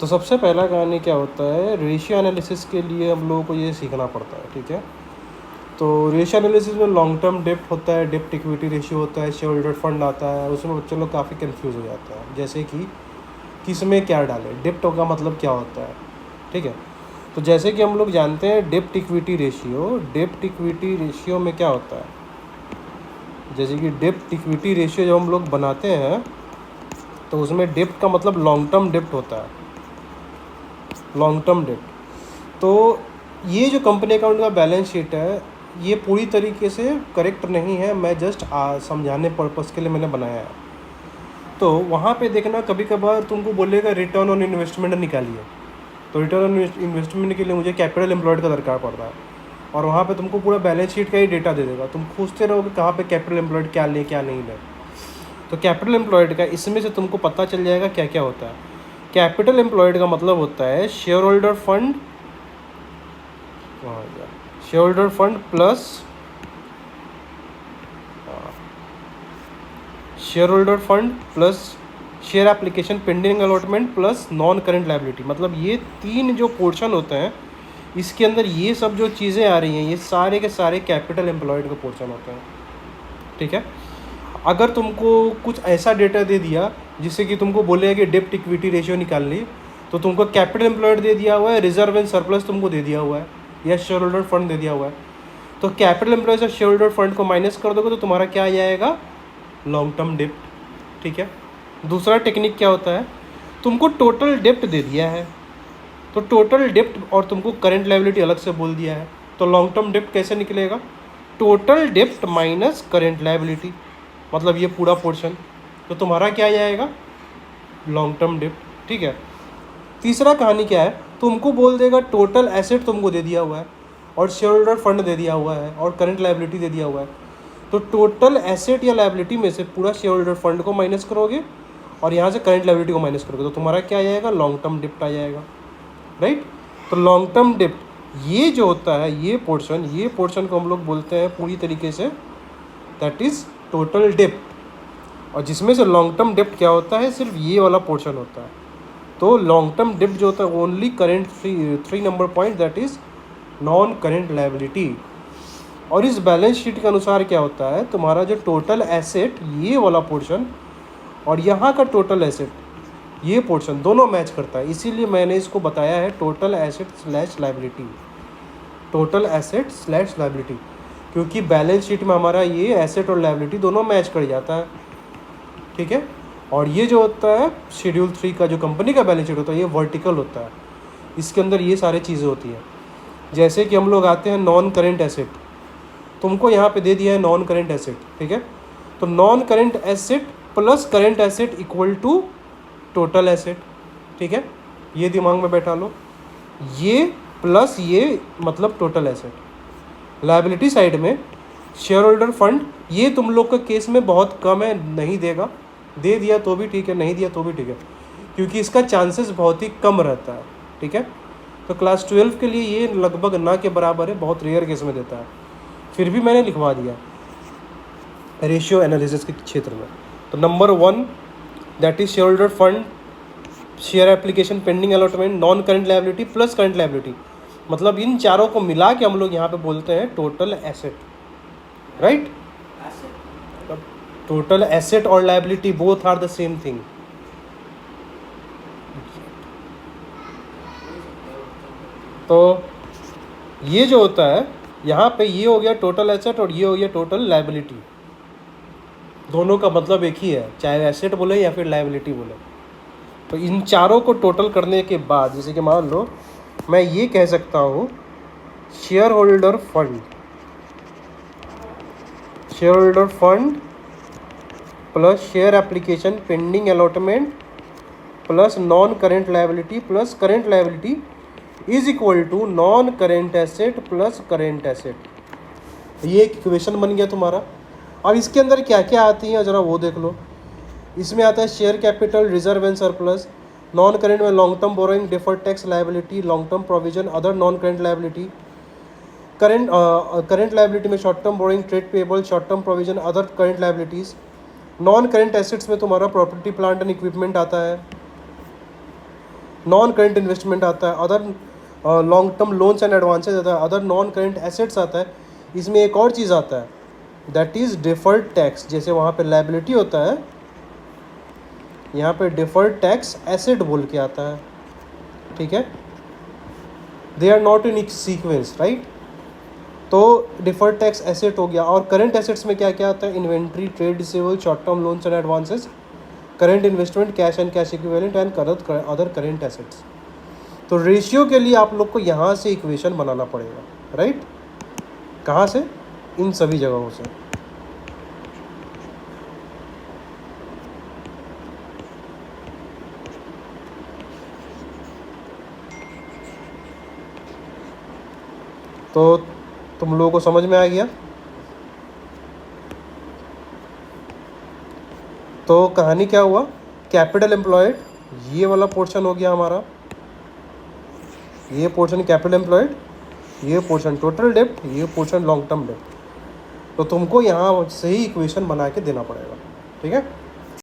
तो सबसे पहला कहानी क्या होता है, रेशियो एनालिसिस के लिए हम लोगों को ये सीखना पड़ता है, ठीक है। तो रेशियो एनालिसिस में लॉन्ग टर्म डेप्ट होता है, डेप्ट इक्विटी रेशियो होता है, शेयर होल्डर फंड आता है। उसमें बच्चे लोग काफ़ी कंफ्यूज हो जाते हैं, जैसे कि किस में क्या डालें, डेप्ट का मतलब क्या होता है, ठीक है। तो जैसे कि हम लोग जानते हैं डेप्ट इक्विटी रेशियो में क्या होता है, जैसे कि डेप्ट इक्विटी रेशियो जब हम लोग बनाते हैं तो उसमें डेप्ट का मतलब लॉन्ग टर्म डेप्ट होता है, लॉन्ग टर्म डेप्ट। तो ये जो कंपनी अकाउंट का बैलेंस शीट है ये पूरी तरीके से करेक्ट नहीं है, मैं जस्ट समझाने पर्पज़ के लिए मैंने बनाया है। तो वहाँ पे देखना, कभी कभार तुमको बोलेगा रिटर्न ऑन इन्वेस्टमेंट निकालिए, तो रिटर्न ऑन इन्वेस्टमेंट के लिए मुझे कैपिटल एम्प्लॉयड का दरकार पड़ रहा है, और वहाँ पे तुमको पूरा बैलेंस शीट का ही डेटा दे देगा। तुम पूछते रहोगे कहाँ पे कैपिटल एम्प्लॉयड क्या ले क्या नहीं ले। तो कैपिटल एम्प्लॉयड का इसमें से तुमको पता चल जाएगा क्या क्या होता है। कैपिटल एम्प्लॉयड का मतलब होता है share holder fund, share holder fund plus share holder fund plus share application pending allotment plus non current liability. मतलब ये तीन जो पोर्शन होते हैं इसके अंदर ये सब जो चीज़ें आ रही हैं ये सारे के सारे कैपिटल एम्प्लॉयड का पोर्शन होते हैं, ठीक है। अगर तुमको कुछ ऐसा डेटा दे दिया जिससे कि तुमको बोलेगा कि डेप्ट इक्विटी रेशियो निकाल ली, तो तुमको कैपिटल एम्प्लॉयड दे दिया हुआ है, रिजर्व एंड सरप्लस तुमको दे दिया हुआ है, या शेयर होल्डर फंड दे दिया हुआ है। तो कैपिटल एम्प्लॉयड और शेयर होल्डर फंड को माइनस कर दोगे तो तुम्हारा क्या आ जाएगा, लॉन्ग टर्म डेप्ट, ठीक है। दूसरा टेक्निक क्या होता है, तुमको टोटल डेप्ट दे दिया है, तो टोटल डेप्ट और तुमको करंट लायबिलिटी अलग से बोल दिया है, तो लॉन्ग टर्म डेप्ट कैसे निकलेगा, टोटल डेप्ट माइनस करंट लायबिलिटी, मतलब ये पूरा पोर्शन, तो तुम्हारा क्या आ जाएगा, लॉन्ग टर्म डेप्ट, ठीक है। तीसरा कहानी क्या है, तुमको बोल देगा टोटल एसेट तुमको दे दिया हुआ है और शेयर होल्डर फंड दे दिया हुआ है और करंट लायबिलिटी दे दिया हुआ है। तो टोटल एसेट या लायबिलिटी में से पूरा शेयर होल्डर फंड को माइनस करोगे और यहाँ से करंट लायबिलिटी को माइनस करोगे, तो तुम्हारा क्या आ जाएगा, लॉन्ग टर्म डेप्ट आ जाएगा, राइट। तो लॉन्ग टर्म डेप्ट ये जो होता है ये पोर्शन को हम लोग बोलते हैं पूरी तरीके से दैट इज़ टोटल डेप्ट। और जिसमें से लॉन्ग टर्म डेप्ट क्या होता है, सिर्फ ये वाला पोर्शन होता है। तो लॉन्ग टर्म डेप्ट जो होता है only current three number point that is non current liability. और इस बैलेंस शीट के अनुसार क्या होता है, तुम्हारा जो टोटल एसेट ये वाला पोर्शन और यहाँ का टोटल एसेट ये पोर्शन दोनों मैच करता है, इसीलिए मैंने इसको बताया है total asset slash liability, total asset slash liability, क्योंकि बैलेंस शीट में हमारा ये एसेट और लायबिलिटी दोनों मैच कर जाता है, ठीक है। और ये जो होता है शेड्यूल 3 का जो कंपनी का बैलेंस शीट होता है ये वर्टिकल होता है, इसके अंदर ये सारी चीज़ें होती हैं। जैसे कि हम लोग आते हैं नॉन करेंट एसेट, तुमको यहाँ पे दे दिया है नॉन करेंट एसेट, ठीक है। तो non current asset plus current asset equal to total asset, ठीक है। ये दिमाग में बैठा लो, ये प्लस ये मतलब टोटल एसेट। लायबिलिटी साइड में शेयर होल्डर फंड ये तुम लोग का केस में बहुत कम है, नहीं देगा, दे दिया तो भी ठीक है, नहीं दिया तो भी ठीक है, क्योंकि इसका चांसेस बहुत ही कम रहता है, ठीक है। तो क्लास 12 के लिए ये लगभग ना के बराबर है, बहुत रेयर केस में देता है, फिर भी मैंने लिखवा दिया रेशियो एनालिसिस के क्षेत्र में। तो number 1 that is share holder fund, share application pending allotment, non current liability plus current liability, मतलब इन चारों को मिला के हम लोग यहाँ पे बोलते हैं total asset, right. Total asset और liability both are the same thing. तो ये जो होता है यहाँ पे ये हो गया टोटल एसेट और ये हो गया टोटल लायबिलिटी, दोनों का मतलब एक ही है, चाहे एसेट बोले या फिर लायबिलिटी बोले। तो इन चारों को टोटल करने के बाद जैसे कि मान लो मैं ये कह सकता हूँ share holder fund plus share application pending allotment plus non current liability plus current liability is equal to non current asset plus current asset. ये एक इक्वेशन बन गया तुम्हारा। अब इसके अंदर क्या क्या आती हैं ज़रा वो देख लो। इसमें आता है share capital, reserve and surplus, non current में long term borrowing, deferred tax liability, long term provision, other non current liability. Current liability में short term borrowing, trade payable, short term provision, other current liabilities. Non current assets में तुम्हारा property plant and equipment आता है। Non current investment आता है, other long term loans and advances आता है, other non current assets आता है। इसमें एक और चीज़ आता है, दैट इज़ डिफर्ड टैक्स। जैसे वहाँ पे लायबिलिटी होता है, यहाँ पे डिफर्ड टैक्स एसेट बोल के आता है, ठीक है। They are not in sequence, right. तो डिफर्ड टैक्स एसेट हो गया। और करंट एसेट्स में क्या क्या आता है? Inventory, trade receivable, short term loans and advances, current investment, cash and cash equivalent and other current assets. तो रेशियो के लिए आप लोग को यहाँ से इक्वेशन बनाना पड़ेगा, राइट। कहाँ से? इन सभी जगहों से। तो तुम लोगों को समझ में आ गया? तो कहानी क्या हुआ? कैपिटल एम्प्लॉयड ये वाला पोर्शन हो गया हमारा, ये पोर्शन कैपिटल एम्प्लॉयड, ये पोर्शन टोटल डेप्ट, ये पोर्शन लॉन्ग टर्म डेप्ट। तो तुमको यहाँ से ही इक्वेशन बना के देना पड़ेगा, ठीक है।